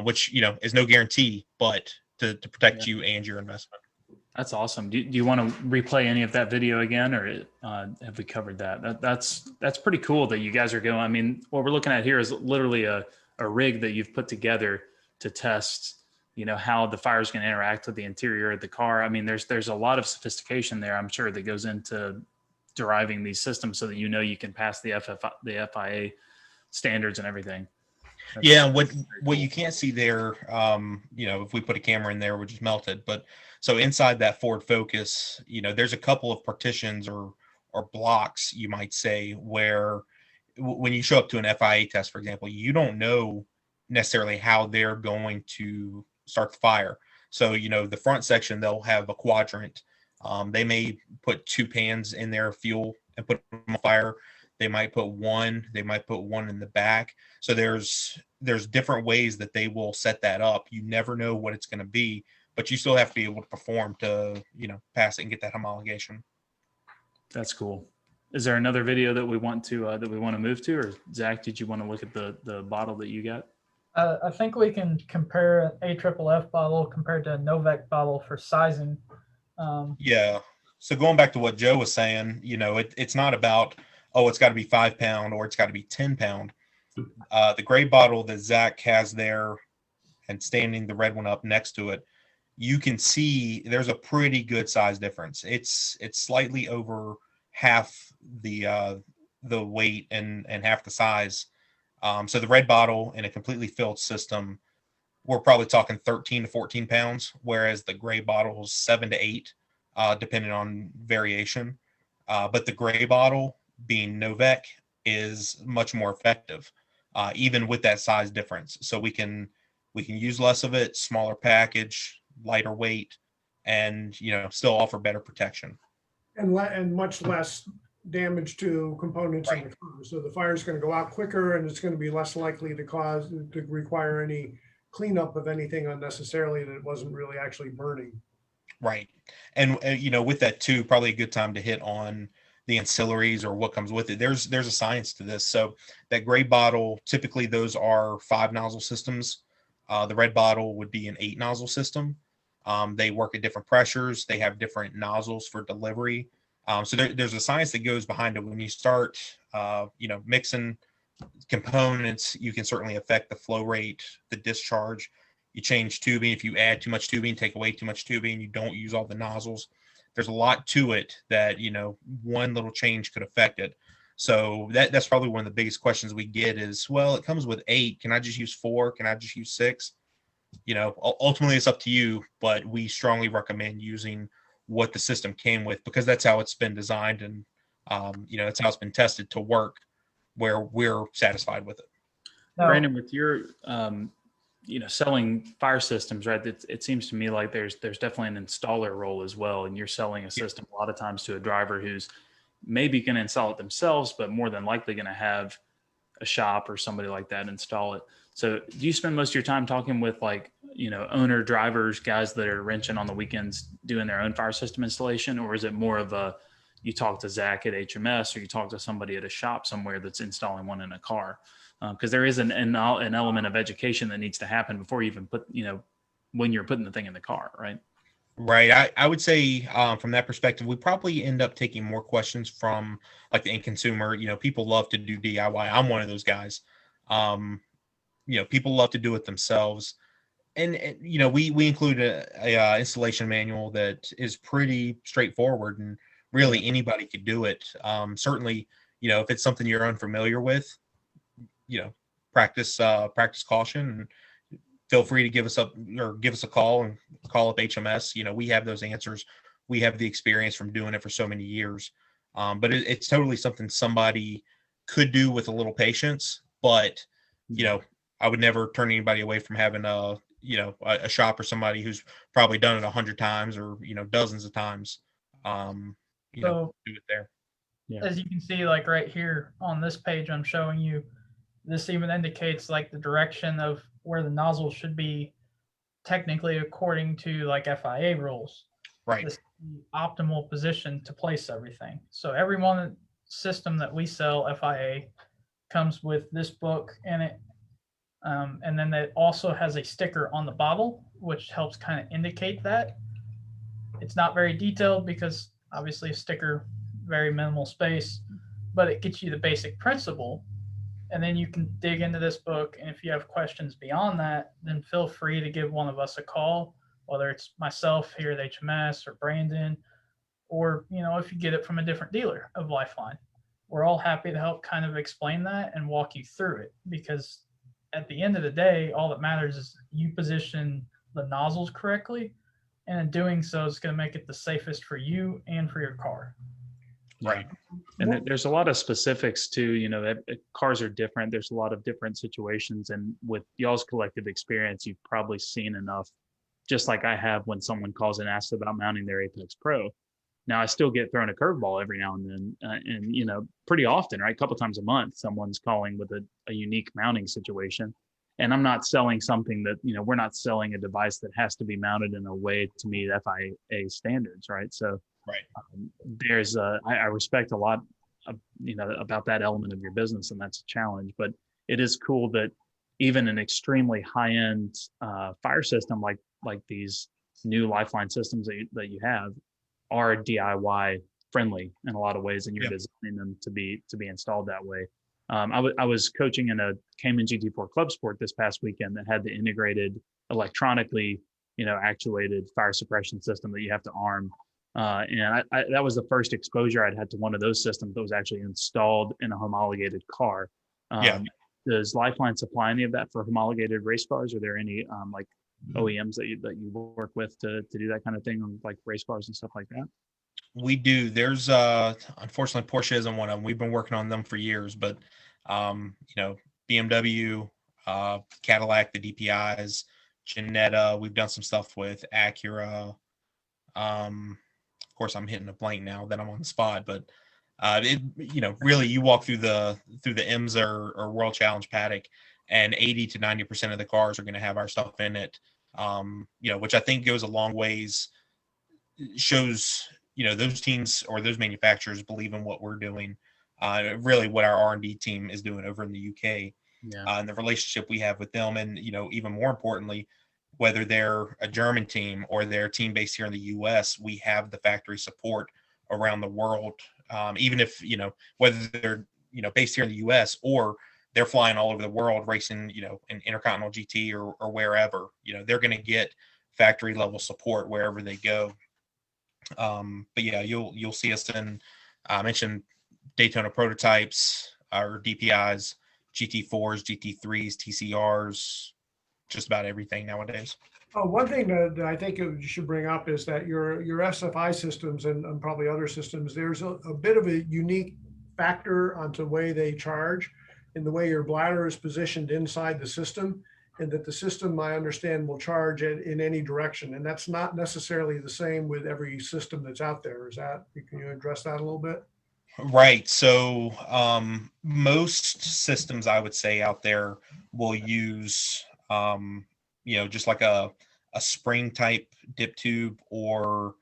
which, is no guarantee, but to protect you and your investment. That's awesome. Do you want to replay any of that video again, or have we covered that? That's pretty cool that you guys are going. I mean, what we're looking at here is literally a rig that you've put together to test, how the fire is going to interact with the interior of the car. I mean, there's a lot of sophistication there, I'm sure, that goes into deriving these systems so that you can pass the FIA standards and everything. Yeah, what you can't see there, if we put a camera in there, we're just melted. But so inside that Ford Focus, there's a couple of partitions or blocks, you might say, where when you show up to an FIA test, for example, you don't know necessarily how they're going to start the fire. So, the front section, they'll have a quadrant. They may put 2 pans in their fuel and put them on fire. They might put one in the back. So there's different ways that they will set that up. You never know what it's going to be, but you still have to be able to perform to, pass it and get that homologation. That's cool. Is there another video that we want to move to, or Zach, did you want to look at the bottle that you got? I think we can compare an AFFF bottle compared to a Novec bottle for sizing. Yeah. So going back to what Joe was saying, it's not about, oh, it's got to be 5 pound or it's got to be 10 pound. The gray bottle that Zach has there and standing the red one up next to it, you can see there's a pretty good size difference. It's slightly over half the weight and half the size. So the red bottle in a completely filled system, we're probably talking 13 to 14 pounds, whereas the gray bottle's 7 to 8, depending on variation. But the gray bottle, being Novec, is much more effective, even with that size difference. So we can use less of it, smaller package, lighter weight, and still offer better protection. And much less damage to components in the car. So the fire is going to go out quicker, and it's going to be less likely to require any cleanup of anything unnecessarily that wasn't really actually burning. Right. And with that too, probably a good time to hit on the ancillaries or what comes with it. There's a science to this. So that gray bottle, typically those are 5 nozzle systems. The red bottle would be an 8 nozzle system. They work at different pressures. They have different nozzles for delivery. So there's a science that goes behind it. When you start, mixing components, you can certainly affect the flow rate, the discharge. You change tubing. If you add too much tubing, take away too much tubing, you don't use all the nozzles. There's a lot to it that, one little change could affect it. So that's probably one of the biggest questions we get is, well, it comes with 8. Can I just use 4? Can I just use 6? Ultimately it's up to you, but we strongly recommend using what the system came with, because that's how it's been designed, and that's how it's been tested to work where we're satisfied with it. Brandon, with your selling fire systems, right, it seems to me like there's definitely an installer role as well, and you're selling a system a lot of times to a driver who's maybe going to install it themselves, but more than likely going to have a shop or somebody like that install it. So do you spend most of your time talking with owner drivers, guys that are wrenching on the weekends doing their own fire system installation? Or is it more of you talk to Zach at HMS, or you talk to somebody at a shop somewhere that's installing one in a car? Because there is an element of education that needs to happen before you even put, when you're putting the thing in the car, right? Right. I would say from that perspective, we probably end up taking more questions from like the end consumer. People love to do DIY. I'm one of those guys. People love to do it themselves. And we include a installation manual that is pretty straightforward, and really anybody could do it. Certainly, if it's something you're unfamiliar with, practice caution, and feel free to give us a call and call up HMS. We have those answers. We have the experience from doing it for so many years. But it's totally something somebody could do with a little patience. But, I would never turn anybody away from having a shop or somebody who's probably done it 100 times or, dozens of times, do it there. Yeah. As you can see, like right here on this page I'm showing you, this even indicates like the direction of where the nozzle should be technically according to like FIA rules. Right. This is the optimal position to place everything. So every one system that we sell FIA comes with this book in it. And then it also has a sticker on the bottle, which helps kind of indicate that. It's not very detailed because obviously a sticker, very minimal space, but it gets you the basic principle. And then you can dig into this book. And if you have questions beyond that, then feel free to give one of us a call, whether it's myself here at HMS or Brandon, or, if you get it from a different dealer of Lifeline. We're all happy to help kind of explain that and walk you through it, because at the end of the day, all that matters is you position the nozzles correctly. And in doing so, it's going to make it the safest for you and for your car. Right. And there's a lot of specifics too, cars are different. There's a lot of different situations. And with y'all's collective experience, you've probably seen enough, just like I have when someone calls and asks about mounting their Apex Pro. Now I still get thrown a curveball every now and then, and pretty often, right? A couple times a month, someone's calling with a unique mounting situation. And I'm not selling something that, we're not selling a device that has to be mounted in a way to meet FIA standards, right? So right. I respect a lot of, about that element of your business, and that's a challenge, but it is cool that even an extremely high-end fire system like these new Lifeline systems that you have are DIY friendly in a lot of ways, and you're designing them to be installed that way. I was coaching in a Cayman GT4 Club Sport this past weekend that had the integrated electronically, actuated fire suppression system that you have to arm. And that was the first exposure I'd had to one of those systems that was actually installed in a homologated car. Does Lifeline supply any of that for homologated race cars? Are there any like OEMs that you work with to do that kind of thing on like race cars and stuff like that? We do. There's unfortunately Porsche isn't one of them. We've been working on them for years, but BMW, Cadillac, the DPIs, Jannetta. We've done some stuff with Acura. Of course, I'm hitting a blank now that I'm on the spot, but really, you walk through the IMSA or World Challenge paddock, and 80 to 90% of the cars are going to have our stuff in it. Which I think goes a long ways. Shows those teams or those manufacturers believe in what we're doing. Really, what our R&D team is doing over in the UK, and the relationship we have with them, and even more importantly, whether they're a German team or they're a team based here in the US, we have the factory support around the world. Even if whether they're based here in the US or they're flying all over the world racing in Intercontinental GT or wherever, they're going to get factory level support wherever they go. But yeah, you'll see us in I mentioned Daytona prototypes or DPIs, GT4s, GT3s, TCRs, just about everything nowadays. One thing that I think you should bring up is that your SFI systems and probably other systems, there's a bit of a unique factor onto the way they charge and the way your bladder is positioned inside the system, and that the system, I understand, will charge in any direction. And that's not necessarily the same with every system that's out there. Can you address that a little bit? Right. So most systems I would say out there will use, just like a spring type dip tube or,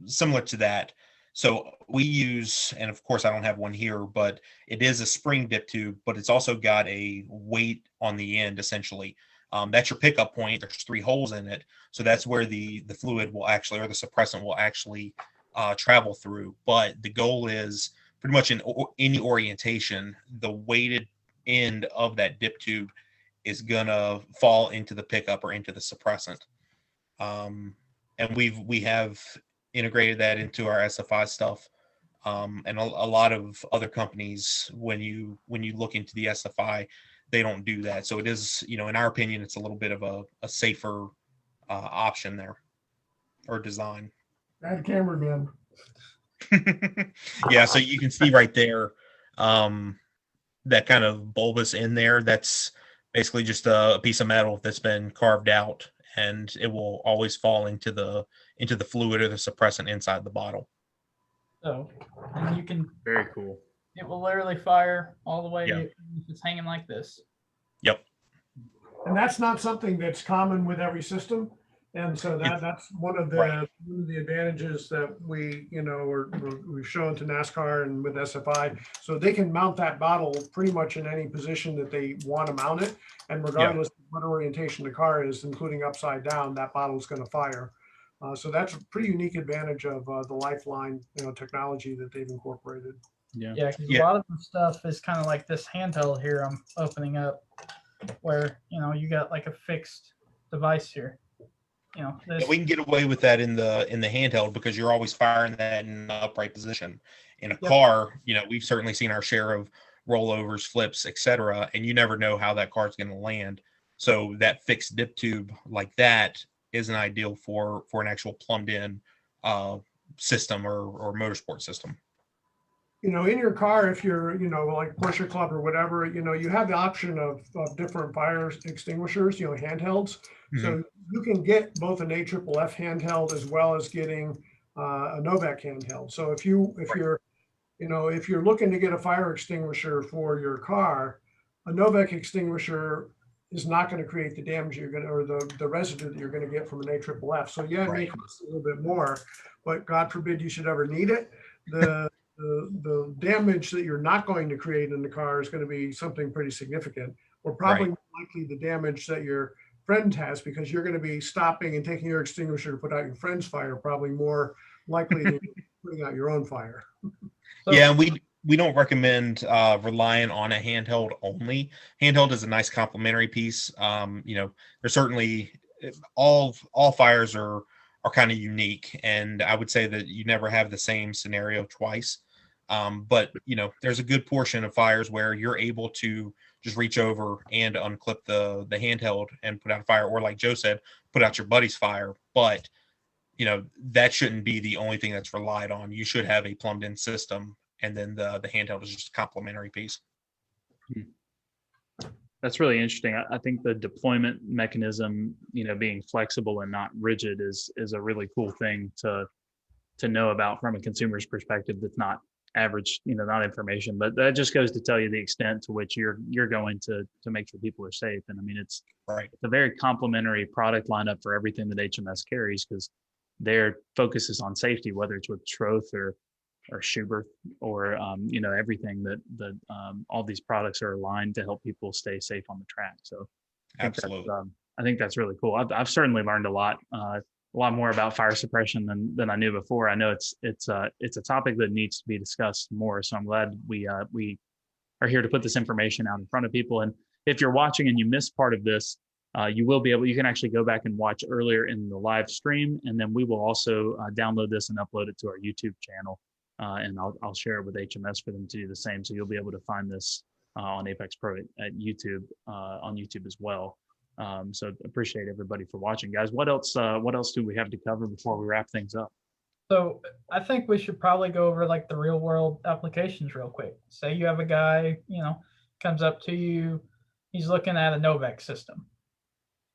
similar to that. So we use, and of course I don't have one here, but it is a spring dip tube, but it's also got a weight on the end essentially. That's your pickup point. There's 3 holes in it. So that's where the fluid will actually, or the suppressant will actually travel through. But the goal is pretty much in any orientation, the weighted end of that dip tube is gonna fall into the pickup or into the suppressant. And we have integrated that into our SFI stuff. And a lot of other companies, when you look into the SFI, they don't do that. So it is, in our opinion, it's a little bit of a safer option there or design. Bad cameraman. Yeah, so you can see right there that kind of bulbous in there. That's basically just a piece of metal that's been carved out, and it will always fall into the fluid or the suppressant inside the bottle. So, and you can. Very cool. It will literally fire all the way Yeah. if it's hanging like this. Yep. And that's not something that's common with every system. And so that's one of the advantages that we've shown to NASCAR and with SFI. So they can mount that bottle pretty much in any position that they want to mount it. And regardless of what orientation the car is, including upside down, that bottle is going to fire. So that's a pretty unique advantage of the Lifeline technology that they've incorporated. Yeah, because a lot of the stuff is kind of like this handheld here I'm opening up, where you got like a fixed device here. We can get away with that in the handheld because you're always firing that in the upright position. In a car, we've certainly seen our share of rollovers, flips, etc., and you never know how that car's going to land. So that fixed dip tube like that isn't ideal for an actual plumbed in system or motorsport system. In your car, if you're, like Porsche Club or whatever, you have the option of different fire extinguishers, handhelds. Mm-hmm. So you can get both an AFFF handheld as well as getting a Novak handheld. So if you're looking to get a fire extinguisher for your car, a Novak extinguisher is not going to create the damage or the residue that you're going to get from an AFFF. So it may cost a little bit more, but God forbid you should ever need it. The the damage that you're not going to create in the car is going to be something pretty significant, or probably Right. more likely the damage that your friend has, because you're going to be stopping and taking your extinguisher to put out your friend's fire, probably more likely than putting out your own fire. So, Yeah, and we don't recommend relying on a handheld only. Handheld is a nice complementary piece. There's certainly all fires are kind of unique, and I would say that you never have the same scenario twice. But there's a good portion of fires where you're able to just reach over and unclip the handheld and put out a fire, or like Joe said, put out your buddy's fire. But that shouldn't be the only thing that's relied on. You should have a plumbed in system, and then the handheld is just a complementary piece. That's really interesting. I think the deployment mechanism, being flexible and not rigid is a really cool thing to know about from a consumer's perspective. That's not average, not information, but that just goes to tell you the extent to which you're going to make sure people are safe. And I mean, it's Right. a very complementary product lineup for everything that HMS carries, because their focus is on safety, whether it's with Troth or Schubert or everything that all these products are aligned to help people stay safe on the track. So Absolutely. I think that's really cool. I've certainly learned a lot more about fire suppression than I knew before. I know it's a topic that needs to be discussed more. So I'm glad we are here to put this information out in front of people. And if you're watching and you missed part of this, you can actually go back and watch earlier in the live stream, and then we will also download this and upload it to our YouTube channel. And I'll share it with HMS for them to do the same. So you'll be able to find this on Apex Pro at YouTube, on YouTube as well. So appreciate everybody for watching, guys. What else do we have to cover before we wrap things up? So I think we should probably go over like the real world applications real quick. Say you have a guy, comes up to you, he's looking at a Novak system,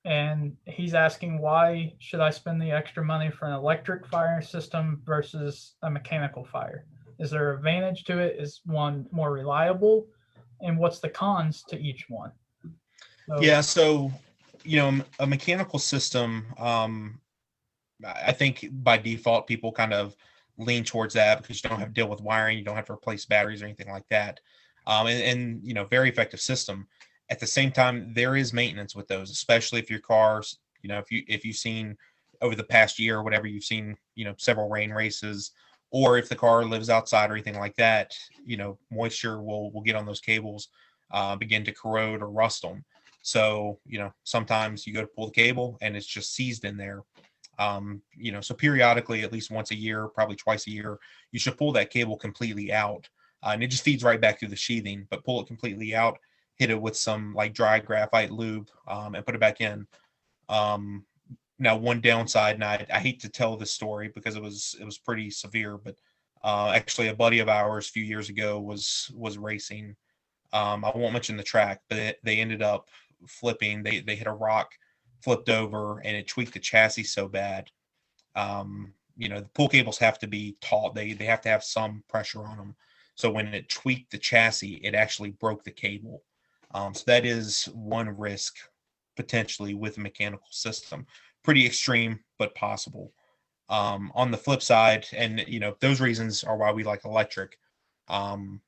and he's asking, why should I spend the extra money for an electric fire system versus a mechanical fire? Is there an advantage to it? Is one more reliable? And what's the cons to each one? Yeah, so a mechanical system, I think by default people kind of lean towards that because you don't have to deal with wiring, you don't have to replace batteries or anything like that. And very effective system. At the same time, there is maintenance with those, especially if your cars, if you've seen over the past year or whatever, you've seen, several rain races, or if the car lives outside or anything like that, moisture will get on those cables, begin to corrode or rust them. So, sometimes you go to pull the cable and it's just seized in there. So periodically, at least once a year, probably twice a year, you should pull that cable completely out. And it just feeds right back through the sheathing, but pull it completely out, hit it with some like dry graphite lube, and put it back in. Now, one downside, and I hate to tell this story because it was pretty severe, but actually a buddy of ours a few years ago was racing. I won't mention the track, but they ended up flipping. They hit a rock, flipped over, and it tweaked the chassis so bad. The pull cables have to be taut. They have to have some pressure on them. So when it tweaked the chassis, it actually broke the cable. So that is one risk potentially with a mechanical system. Pretty extreme, but possible. On the flip side, and those reasons are why we like electric. On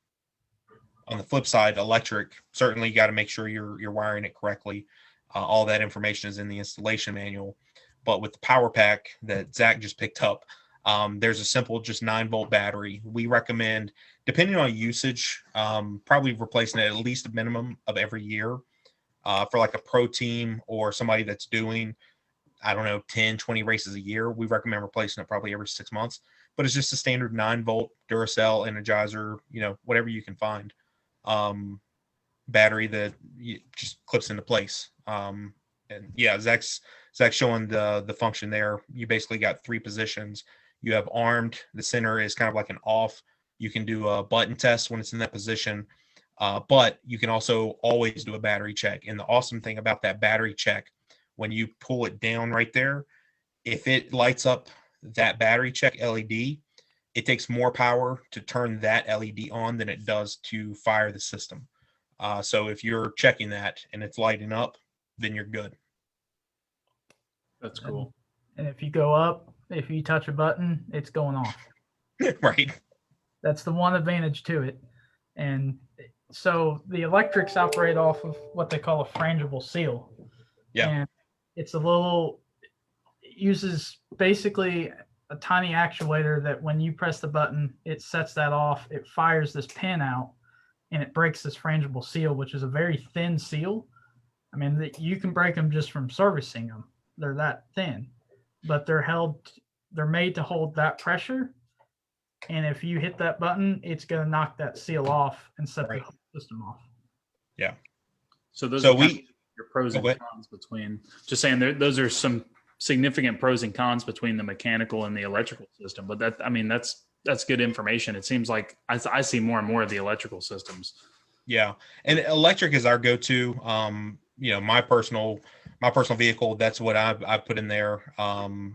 the flip side, electric, certainly you got to make sure you're wiring it correctly. All that information is in the installation manual. But with the power pack that Zach just picked up, there's a simple just 9-volt battery. We recommend, depending on usage, probably replacing it at least a minimum of every year. For like a pro team or somebody that's doing, 10, 20 races a year, we recommend replacing it probably every 6 months. But it's just a standard 9-volt Duracell Energizer, whatever you can find, battery that just clips into place. And yeah, Zach's showing the function there. You basically got 3 positions. You have armed. The center is kind of like an off. You can do a button test when it's in that position, but you can also always do a battery check. And the awesome thing about that battery check, when you pull it down right there, if it lights up that battery check LED, it takes more power to turn that LED on than it does to fire the system. So if you're checking that and it's lighting up, then you're good. That's cool. And if you go up, if you touch a button, it's going off. Right. That's the one advantage to it. And so the electrics operate off of what they call a frangible seal. Yeah. And it's it uses basically a tiny actuator that when you press the button, it sets that off, it fires this pin out, and it breaks this frangible seal, which is a very thin seal. I mean, you can break them just from servicing them. They're that thin, but they're made to hold that pressure. And if you hit that button, it's going to knock that seal off and set the whole system off. Yeah. So those are your pros and cons between, just saying those are some significant pros and cons between the mechanical and the electrical system. But that's good information. It seems like I see more and more of the electrical systems. Yeah. And electric is our go-to. My personal vehicle, that's what I put in there.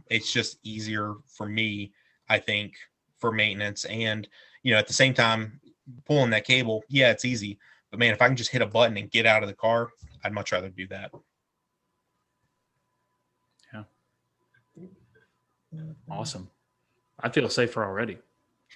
It's just easier for me, I think, for maintenance. And, at the same time, pulling that cable, yeah, it's easy. But man, if I can just hit a button and get out of the car, I'd much rather do that. Yeah. Awesome. I feel safer already.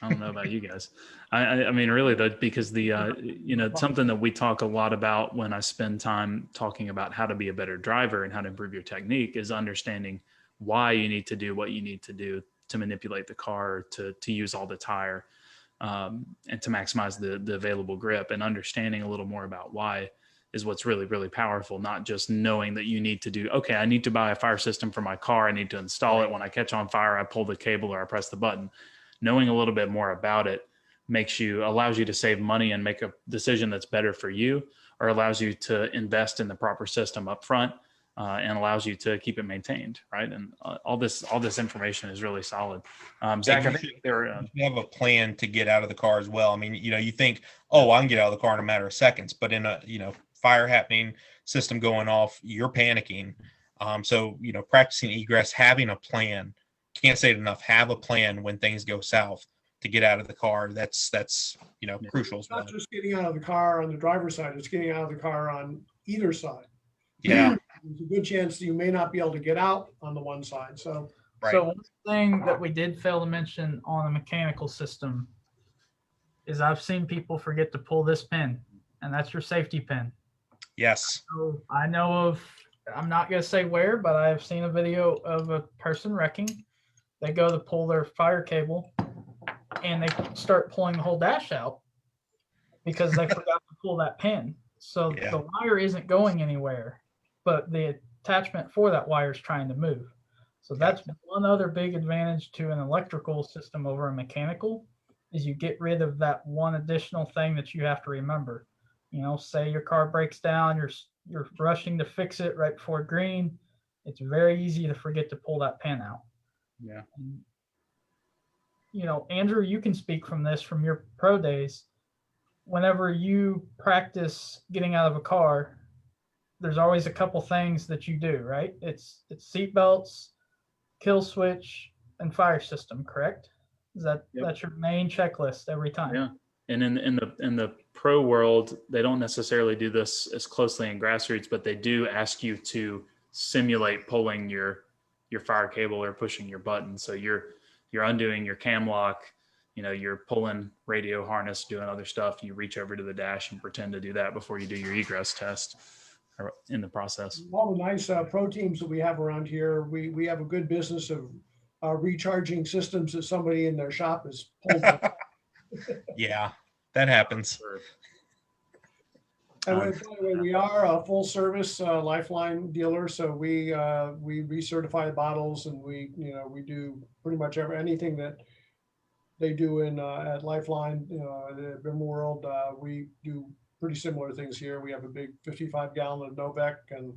I don't know about you guys. I mean, really, though, because something that we talk a lot about when I spend time talking about how to be a better driver and how to improve your technique is understanding why you need to do what you need to do to manipulate the car, to use all the tire, and to maximize the available grip. And understanding a little more about why is what's really, really powerful. Not just knowing that you need to do, okay, I need to buy a fire system for my car. I need to install it. When I catch on fire, I pull the cable or I press the button. Knowing a little bit more about it allows you to save money and make a decision that's better for you, or allows you to invest in the proper system up front, and allows you to keep it maintained, right? And all this information is really solid. Zach, I think you have a plan to get out of the car as well. I mean, you think, oh, I can get out of the car in a matter of seconds, but in a fire happening, system going off, you're panicking. So practicing egress, having a plan. Can't say it enough. Have a plan when things go south to get out of the car. That's crucial. It's not just getting out of the car on the driver's side, it's getting out of the car on either side. Yeah. There's a good chance that you may not be able to get out on the one side. So one thing that we did fail to mention on a mechanical system is I've seen people forget to pull this pin, and that's your safety pin. Yes. So I know I'm not going to say where, but I have seen a video of a person wrecking. They go to pull their fire cable and they start pulling the whole dash out because they forgot to pull that pin. So the wire isn't going anywhere, but the attachment for that wire is trying to move. So that's one other big advantage to an electrical system over a mechanical is you get rid of that one additional thing that you have to remember. Say your car breaks down, you're rushing to fix it right before green. It's very easy to forget to pull that pin out. Yeah. Andrew, you can speak from your pro days. Whenever you practice getting out of a car, there's always a couple things that you do, right? It's seat belts, kill switch, and fire system, correct? That's your main checklist every time? Yeah. And in the pro world, they don't necessarily do this as closely in grassroots, but they do ask you to simulate pulling your fire cable or pushing your button. So you're undoing your cam lock, you're pulling radio harness, doing other stuff. You reach over to the dash and pretend to do that before you do your egress test in the process. All the nice pro teams that we have around here, we have a good business of recharging systems that somebody in their shop has pulled up. Yeah, that happens. And by the way, we are a full service Lifeline dealer, so we recertify the bottles, and we do pretty much anything that they do in at Lifeline, the BIM world. We do pretty similar things here. We have a big 55-gallon of Novec, and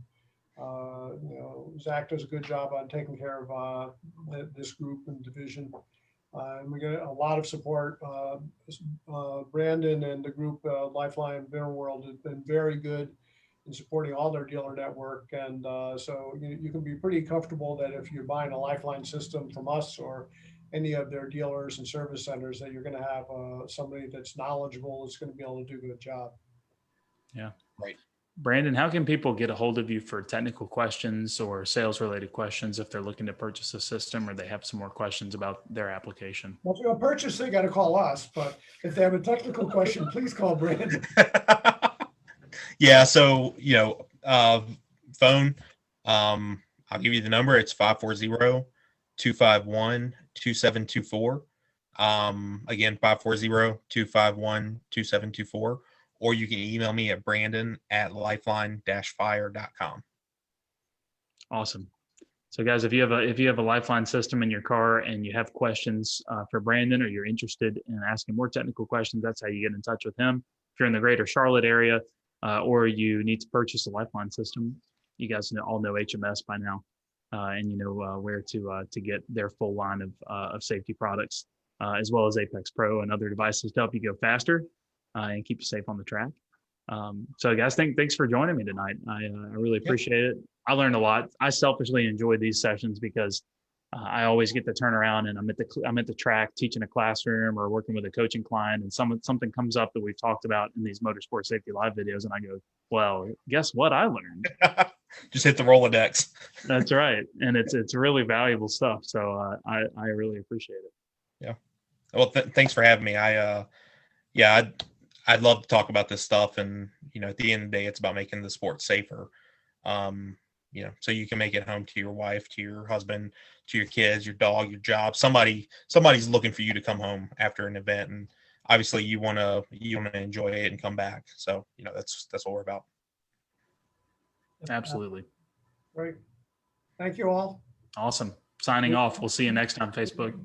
Zach does a good job on taking care of this group and division. And we get a lot of support. Brandon and the group Lifeline BIM World has been very good in supporting all their dealer network. And so you can be pretty comfortable that if you're buying a Lifeline system from us or any of their dealers and service centers, that you're going to have somebody that's knowledgeable, that's going to be able to do a good job. Yeah. Right. Brandon, how can people get a hold of you for technical questions or sales related questions if they're looking to purchase a system or they have some more questions about their application? Well, if you're a purchase, they got to call us, but if they have a technical question, please call Brandon. Yeah. So, phone, I'll give you the number. It's 540-251-2724. Again, 540-251-2724. Or you can email me at brandon@lifeline-fire.com. Awesome. So guys, if you have a Lifeline system in your car and you have questions for Brandon, or you're interested in asking more technical questions, that's how you get in touch with him. If you're in the greater Charlotte area, or you need to purchase a Lifeline system, you guys all know HMS by now, and you know where to get their full line of safety products, as well as Apex Pro and other devices to help you go faster and keep you safe on the track. So guys, thanks for joining me tonight. I really appreciate it. I learned a lot. I selfishly enjoy these sessions because I always get to turn around and I'm at the track teaching a classroom or working with a coaching client, and something comes up that we've talked about in these Motorsports Safety Live videos, and I go, well, guess what I learned? Just hit the Rolodex. That's right, and it's really valuable stuff. So I really appreciate it. Yeah. Well, thanks for having me. I'd love to talk about this stuff, and at the end of the day, it's about making the sport safer. So you can make it home to your wife, to your husband, to your kids, your dog, your job. Somebody's looking for you to come home after an event, and obviously you want to enjoy it and come back. So that's what we're about. Absolutely. Great. Thank you all. Awesome. Signing off. We'll see you next time, Facebook.